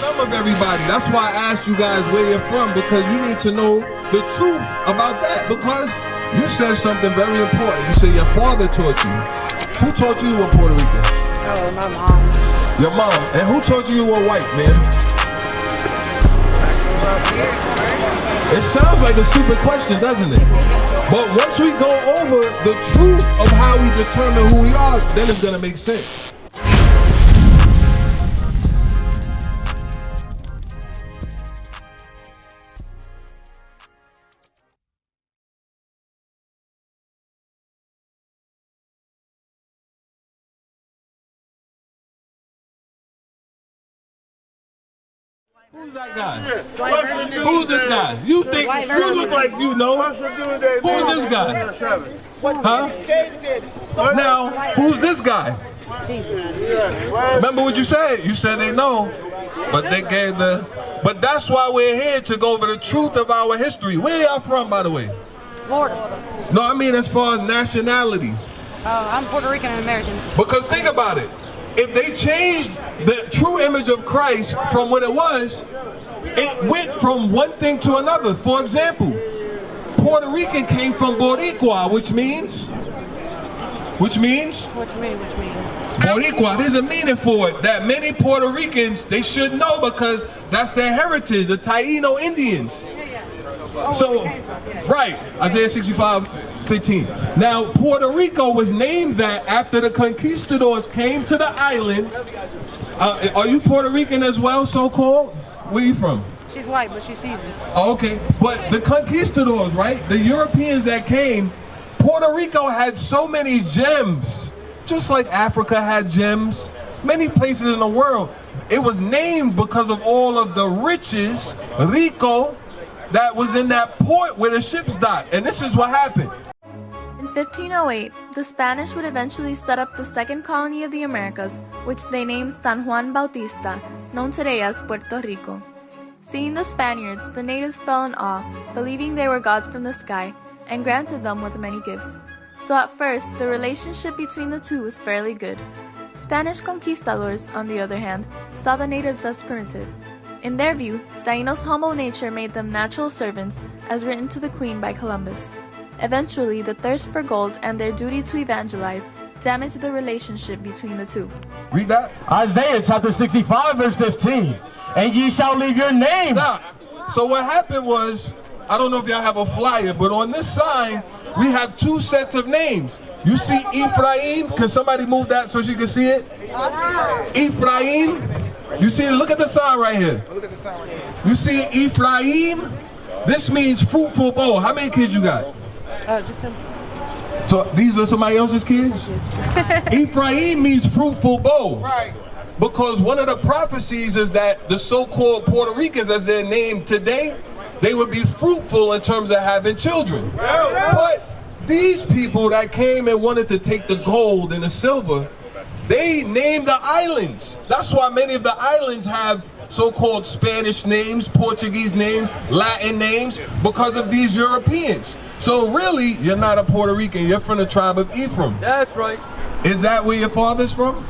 some of everybody. That's why I asked you guys where you're from, because you need to know the truth about that. Because you said something very important. You said your father taught you. Who taught you you were Puerto Rican? Oh, my mom. Your mom. And who taught you you were white, man? It sounds like a stupid question, doesn't it? But once we go over the truth of how we determine who we are, then it's going to make sense. Who's that guy? Who's this guy? You think you look like you know? Who's this guy? Huh? Now, who's this guy? Remember what you said? You said they know, but they gave the. But that's why we're here, to go over the truth of our history. Where y'all from, by the way? Florida. No, I mean as far as nationality. I'm Puerto Rican and American. Because think about it. If they changed the true image of Christ from what it was, it went from one thing to another. For example, Puerto Rican came from Boricua, which means? Boricua. There's a meaning for it that many Puerto Ricans, they should know, because that's their heritage, the Taino Indians. So, right, Isaiah 65:15. Now, Puerto Rico was named that after the conquistadors came to the island. Are you Puerto Rican as well, so-called? Where are you from? She's white, but she's seasoned. Oh, okay, but the conquistadors, right? The Europeans that came, Puerto Rico had so many gems, just like Africa had gems, many places in the world. It was named because of all of the riches, Rico, that was in that port where the ships docked. And this is what happened. In 1508, the Spanish would eventually set up the second colony of the Americas, which they named San Juan Bautista, known today as Puerto Rico. Seeing the Spaniards, the natives fell in awe, believing they were gods from the sky, and granted them with many gifts. So at first, the relationship between the two was fairly good. Spanish conquistadors, on the other hand, saw the natives as primitive. In their view, Taínos' humble nature made them natural servants, as written to the Queen by Columbus. Eventually, the thirst for gold and their duty to evangelize damaged the relationship between the two. Read that. Isaiah chapter 65 verse 15. And ye shall leave your name. Stop. So what happened was, I don't know if y'all have a flyer, but on this sign, we have two sets of names. You see Ephraim? Can somebody move that so you can see it? Ephraim. You see, look at the sign right here. Look at the sign right here. You see Ephraim? This means fruitful bow. How many kids you got? Just him. So these are somebody else's kids? Ephraim means fruitful bow. Right. Because one of the prophecies is that the so-called Puerto Ricans, as they're named today, they would be fruitful in terms of having children. But these people that came and wanted to take the gold and the silver, they named the islands. That's why many of the islands have so-called Spanish names, Portuguese names, Latin names, because of these Europeans. So really, you're not a Puerto Rican, you're from the tribe of Ephraim. That's right. Is that where your father's from?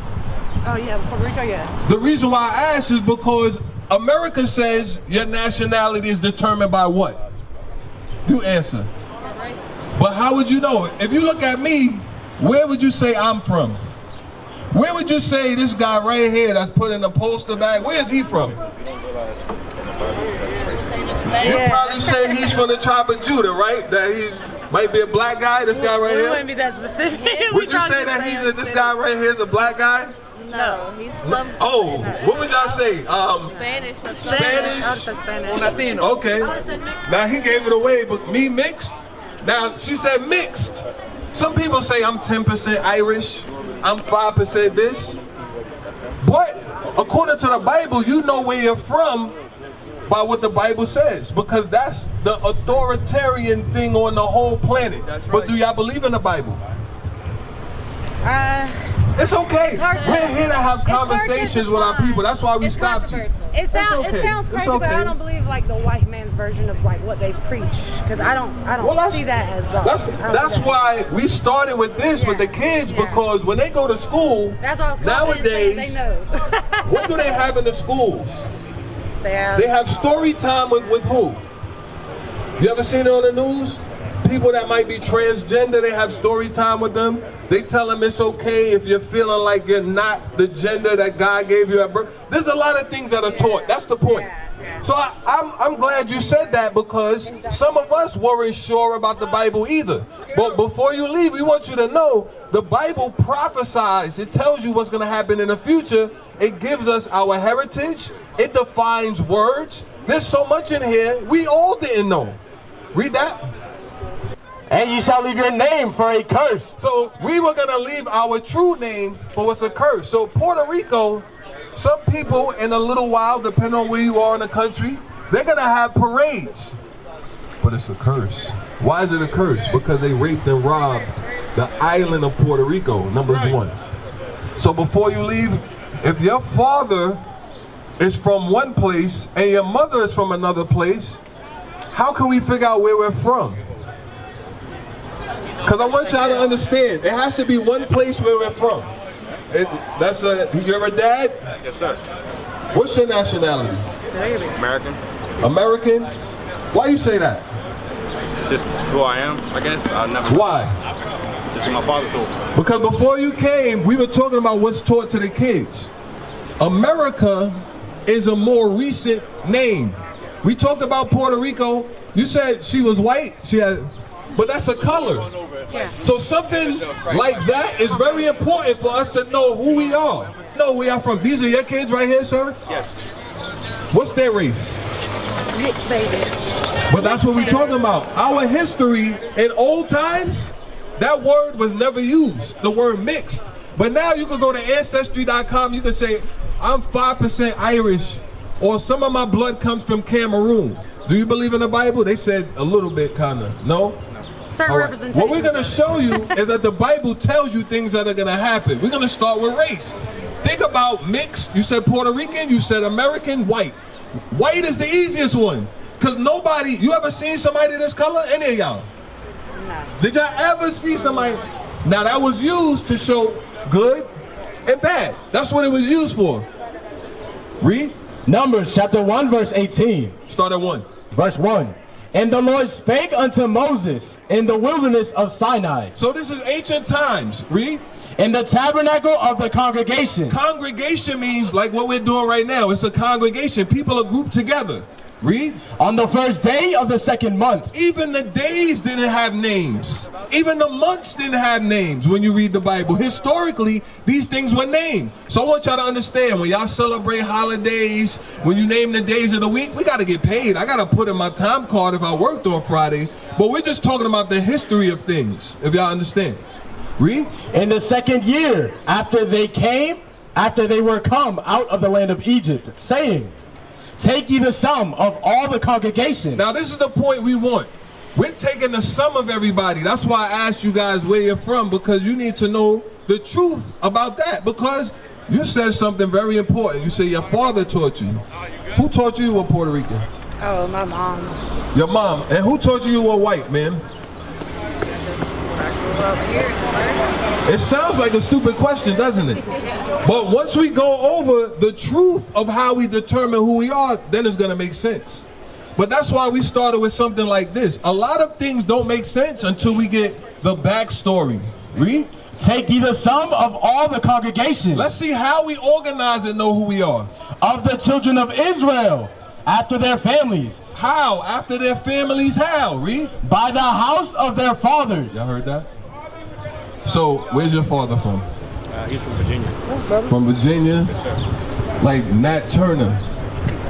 Oh yeah, Puerto Rico, yeah. The reason why I asked is because America says your nationality is determined by what? You answer. But how would you know? If you look at me, where would you say I'm from? Where would you say this guy right here that's put in the poster bag, where is he from? You'd probably say he's from the tribe of Judah, right? That he might be a black guy, this guy right here? We wouldn't be that specific. Would you say that this guy right here is a black guy? No, he's some. Oh, what would y'all say? Spanish. Spanish? I said Spanish. Latino. Okay. Now he gave it away, but me mixed? Now she said mixed. Some people say I'm 10% Irish, I'm 5% this. But according to the Bible, you know where you're from by what the Bible says, because that's the authoritarian thing on the whole planet. That's right. But do y'all believe in the Bible? It's okay. We're here to have conversations with our people. That's why we stopped you. It sounds crazy, but I don't believe like the white man's version of like what they preach, because I don't see that as God. That's why we started with this with the kids, because when they go to school nowadays, they know. what do they have in the schools? They have story time with who? You ever seen it on the news? People that might be transgender, they have story time with them. They tell them it's okay if you're feeling like you're not the gender that God gave you at birth. There's a lot of things that are taught. That's the point. So I'm glad you said that, because some of us weren't sure about the Bible either. But before you leave, we want you to know the Bible prophesies. It tells you what's going to happen in the future. It gives us our heritage. It defines words. There's so much in here we all didn't know. Read that. And ye shall leave your name for a curse. So we were going to leave our true names for what's a curse. So Puerto Rico, some people in a little while, depending on where you are in the country, they're going to have parades. But it's a curse. Why is it a curse? Because they raped and robbed the island of Puerto Rico, Numbers 1. So before you leave, if your father is from one place and your mother is from another place, how can we figure out where we're from? Because I want y'all to understand, it has to be one place where we're from. You're a dad? Yes, sir. What's your nationality? American. American? Why you say that? It's just who I am, I guess. Why? Just what my father told me. Because before you came, we were talking about what's taught to the kids. America is a more recent name. We talked about Puerto Rico. You said she was white. But that's a color. So something like that is very important for us to know who we are. Know where we are from. These are your kids right here, sir? Yes. What's their race? Mixed babies. But that's what we're talking about. Our history in old times, that word was never used, the word mixed. But now you can go to Ancestry.com, you can say, I'm 5% Irish, or some of my blood comes from Cameroon. Do you believe in the Bible? They said a little bit, kind of. No? Certain representation. What we're going to show you is that the Bible tells you things that are going to happen. We're going to start with race. Think about mixed. You said Puerto Rican, you said American, white. White is the easiest one. Because nobody, you ever seen somebody this color? Any of y'all? No. Did y'all ever see somebody? Now that was used to show good and bad. That's what it was used for. Read. Numbers chapter 1 verse 18. Start at 1. Verse 1. And the Lord spake unto Moses in the wilderness of Sinai. So this is ancient times. Read. In the tabernacle of the congregation. Congregation means like what we're doing right now. It's a congregation. People are grouped together. Read. On the first day of the second month. Even the days didn't have names. Even the months didn't have names when you read the Bible. Historically, these things were named. So I want y'all to understand, when y'all celebrate holidays, when you name the days of the week, we got to get paid. I got to put in my time card if I worked on Friday. But we're just talking about the history of things, if y'all understand. Read. In the second year after they were come out of the land of Egypt, saying, take ye the sum of all the congregation. Now this is the point we want. We're taking the sum of everybody. That's why I asked you guys where you're from, because you need to know the truth about that. Because you said something very important. You said your father taught you. Who taught you you were Puerto Rican? Oh, my mom. Your mom. And who taught you you were white, man? It sounds like a stupid question, doesn't it? But once we go over the truth of how we determine who we are, then it's going to make sense. But that's why we started with something like this. A lot of things don't make sense until we get the backstory. Read. Take ye the sum of all the congregation. Let's see how we organize and know who we are. Of the children of Israel, after their families. How? After their families, how? Read. By the house of their fathers. Y'all heard that? So, where's your father from? He's from Virginia. From Virginia? Yes, sir. Like Nat Turner,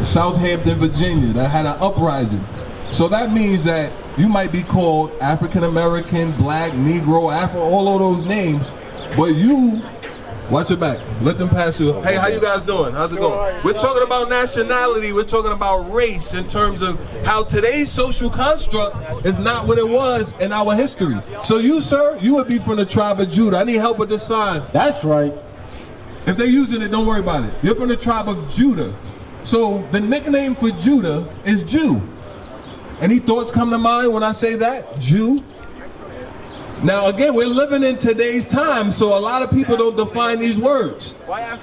Southampton, Virginia, that had an uprising. So that means that you might be called African American, Black, Negro, Afro, all of those names, but you, watch your back, let them pass you. Hey, how you guys doing? How's it going? We're talking about nationality, we're talking about race in terms of how today's social construct is not what it was in our history. So you, sir, you would be from the tribe of Judah. I need help with this sign. That's right. If they're using it, don't worry about it. You're from the tribe of Judah. So the nickname for Judah is Jew. Any thoughts come to mind when I say that? Jew? Now again, we're living in today's time, so a lot of people don't define these words.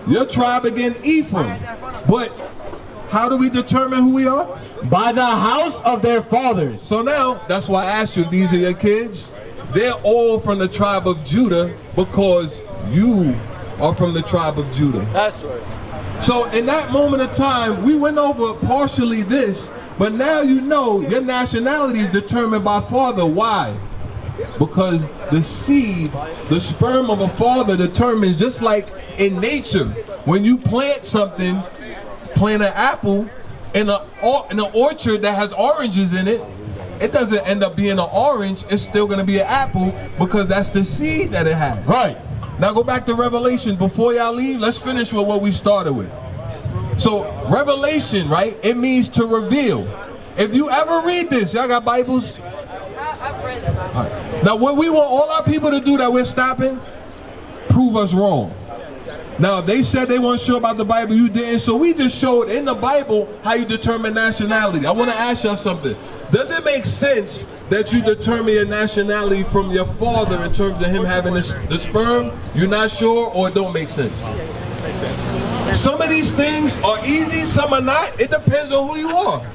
Your tribe again, Ephraim. But How do we determine who we are? By the house of their fathers. So now, that's why I asked you, these are your kids? They're all from the tribe of Judah because you are from the tribe of Judah. That's right. So in that moment of time, we went over partially this, but now you know your nationality is determined by father. Why? Because the seed, the sperm of a father determines, just like in nature, when you plant something, plant an apple in an orchard that has oranges in it, it doesn't end up being an orange, it's still going to be an apple because that's the seed that it has. Right. Now go back to Revelation. Before y'all leave, let's finish with what we started with. So Revelation, right, it means to reveal. If you ever read this, y'all got Bibles? I've read it. Right. Now what we want all our people to do that we're stopping, prove us wrong. Now they said they weren't sure about the Bible, you didn't, so we just showed in the Bible how you determine nationality. I want to ask y'all something. Does it make sense that you determine your nationality from your father in terms of him having the sperm? You're not sure, or it don't make sense? Makes sense. Some of these things are easy, some are not. It depends on who you are.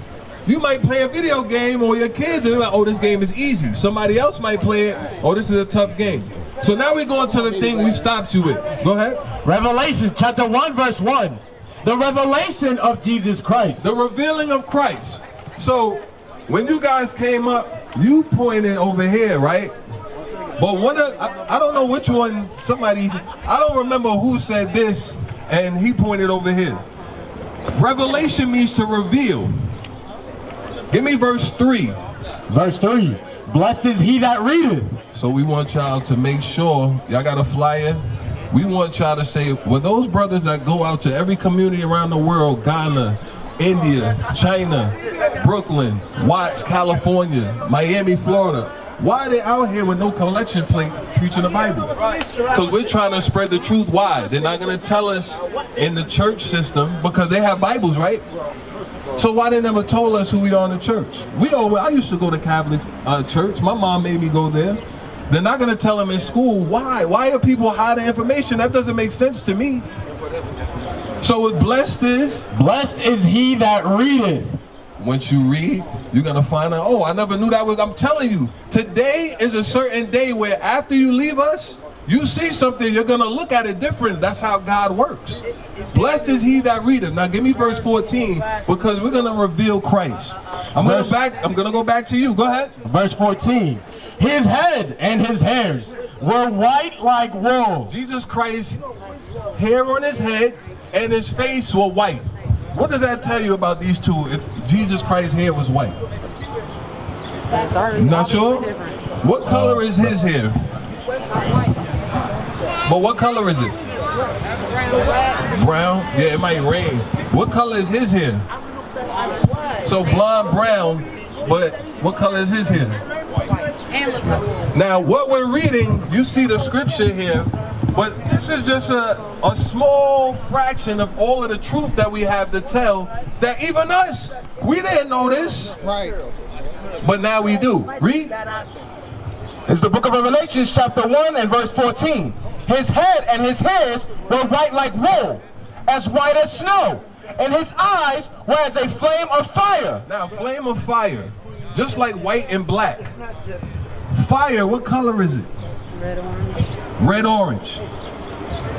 You might play a video game or your kids and they're like, oh, this game is easy. Somebody else might play it, oh, this is a tough game. So now we're going to the thing we stopped you with. Go ahead. Revelation chapter 1 verse 1. The revelation of Jesus Christ. The revealing of Christ. So when you guys came up, you pointed over here, right? But one of, I don't know which one, somebody, I don't remember who said this, and he pointed over here. Revelation means to reveal. Give me verse 3. Verse 3. Blessed is he that readeth. So we want y'all to make sure, y'all got a flyer? We want y'all to say, well, those brothers that go out to every community around the world, Ghana, India, China, Brooklyn, Watts, California, Miami, Florida, why are they out here with no collection plate preaching the Bible? Because we're trying to spread the truth. Why? They're not going to tell us in the church system because they have Bibles, right? So why they never told us who we are in the church? I used to go to Catholic church. My mom made me go there. They're not going to tell them in school. Why? Why are people hiding information? That doesn't make sense to me. So what blessed is he that readeth. Once you read, you're going to find out, oh, I never knew that was, I'm telling you, today is a certain day where after you leave us, you see something, you're going to look at it different. That's how God works. Blessed is he that readeth. Now give me verse 14 because we're going to reveal Christ. I'm going to go back to you. Go ahead. Verse 14. His head and his hairs were white like wool. Jesus Christ, hair on his head and his face were white. What does that tell you about these two if Jesus Christ's hair was white? Not sure? What color is his hair? But what color is it? Brown? Yeah, it might rain. What color is his hair? So blonde brown, but what color is his hair? Now what we're reading, you see the scripture here, but this is just a small fraction of all of the truth that we have to tell, that even us, we didn't know this. Right. But now we do. Read. It's the book of Revelation, chapter 1 and verse 14. His head and his hairs were white like wool, as white as snow, and his eyes were as a flame of fire. Now, flame of fire, just like white and black. Fire, what color is it? Red orange. Red orange.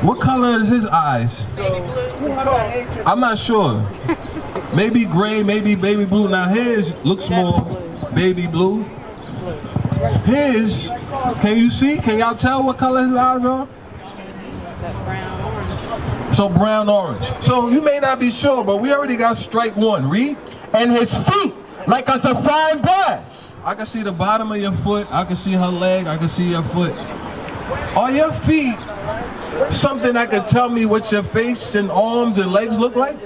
What color is his eyes? I'm not sure. Maybe gray, maybe baby blue. Now his looks more baby blue. His, can you see? Can y'all tell what color his eyes are? Brown orange. So brown orange. So you may not be sure, but we already got strike one. Read. And his feet like unto fine brass. I can see the bottom of your foot. I can see her leg. I can see your foot. Are your feet something that could tell me what your face and arms and legs look like?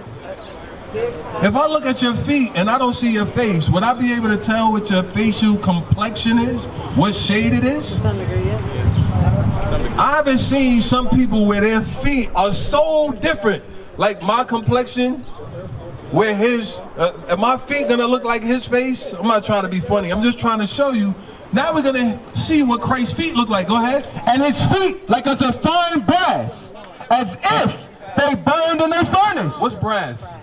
If I look at your feet and I don't see your face, would I be able to tell what your facial complexion is? What shade it is? To some degree, yeah. I haven't seen some people where their feet are so different. Like my complexion, where are my feet gonna look like his face? I'm not trying to be funny. I'm just trying to show you. Now we're gonna see what Christ's feet look like. Go ahead. And his feet like unto fine brass, as if they burned in a furnace. What's brass?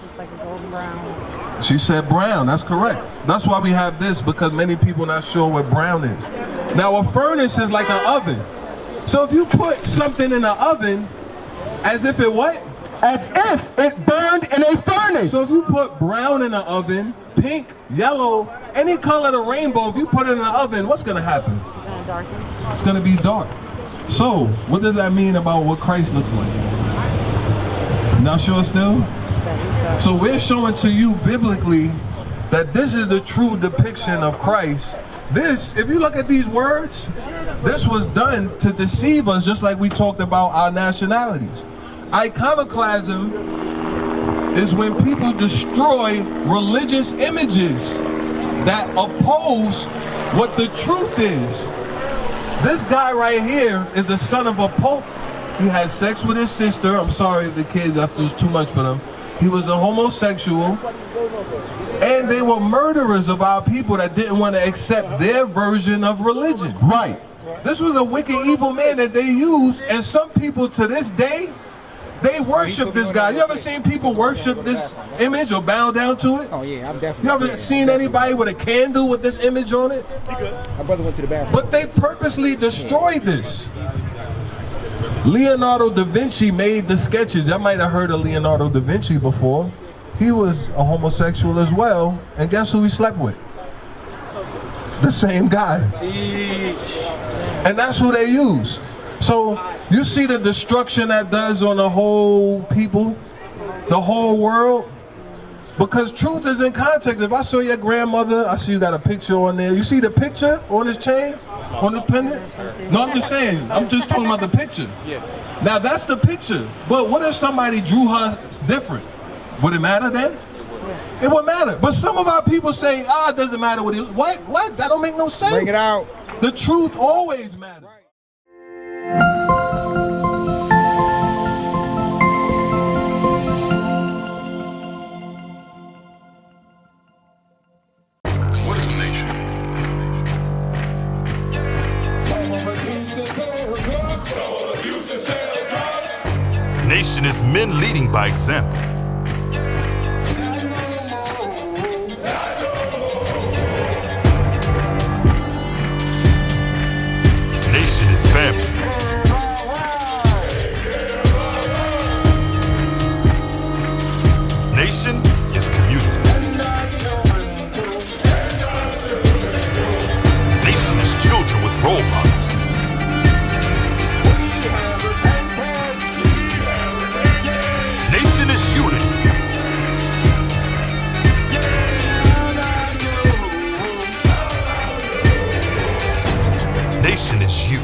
It's like a golden brown. She said brown. That's correct. That's why we have this, because many people not sure what brown is. Now, a furnace is like an oven. So if you put something in an oven, as if it what? As if it burned in a furnace. So if you put brown in an oven, pink, yellow, any color of the rainbow, if you put it in an oven, what's going to happen? It's going to darken. It's going to be dark. So what does that mean about what Christ looks like? Not sure still? So we're showing to you biblically that this is the true depiction of Christ. This, if you look at these words, this was done to deceive us, just like we talked about our nationalities. Iconoclasm is when people destroy religious images that oppose what the truth is. This guy right here is the son of a pope. He had sex with his sister. I'm sorry if the kids, after too much for them. He was a homosexual. And they were murderers of our people that didn't want to accept their version of religion. Right. This was a wicked, evil man that they used, and some people to this day, they worship this guy. You ever seen people worship this image or bow down to it? Oh yeah, I'm definitely. You ever seen anybody with a candle with this image on it? My brother went to the bathroom. But they purposely destroyed this. Leonardo da Vinci made the sketches. I might have heard of Leonardo da Vinci before. He was a homosexual as well, and guess who he slept with? The same guy. And that's who they use. So you see the destruction that does on the whole people, the whole world. Because truth is in context. If I saw your grandmother, I see you got a picture on there. You see the picture on his chain, on his pendant? No, I'm just saying. I'm just talking about the picture. Now that's the picture. But what if somebody drew her different? Would it matter then? It would matter. But some of our people say, it doesn't matter what he. What? That don't make no sense. Bring it out. The truth always matters. What is a nation? Nation is men leading by example. Nation is family. Nation is community. Nation is children with role models. Nation is unity. Nation is you.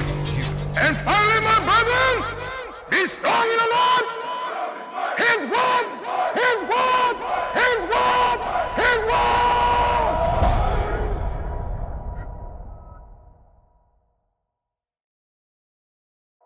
And finally, my brethren, be strong in the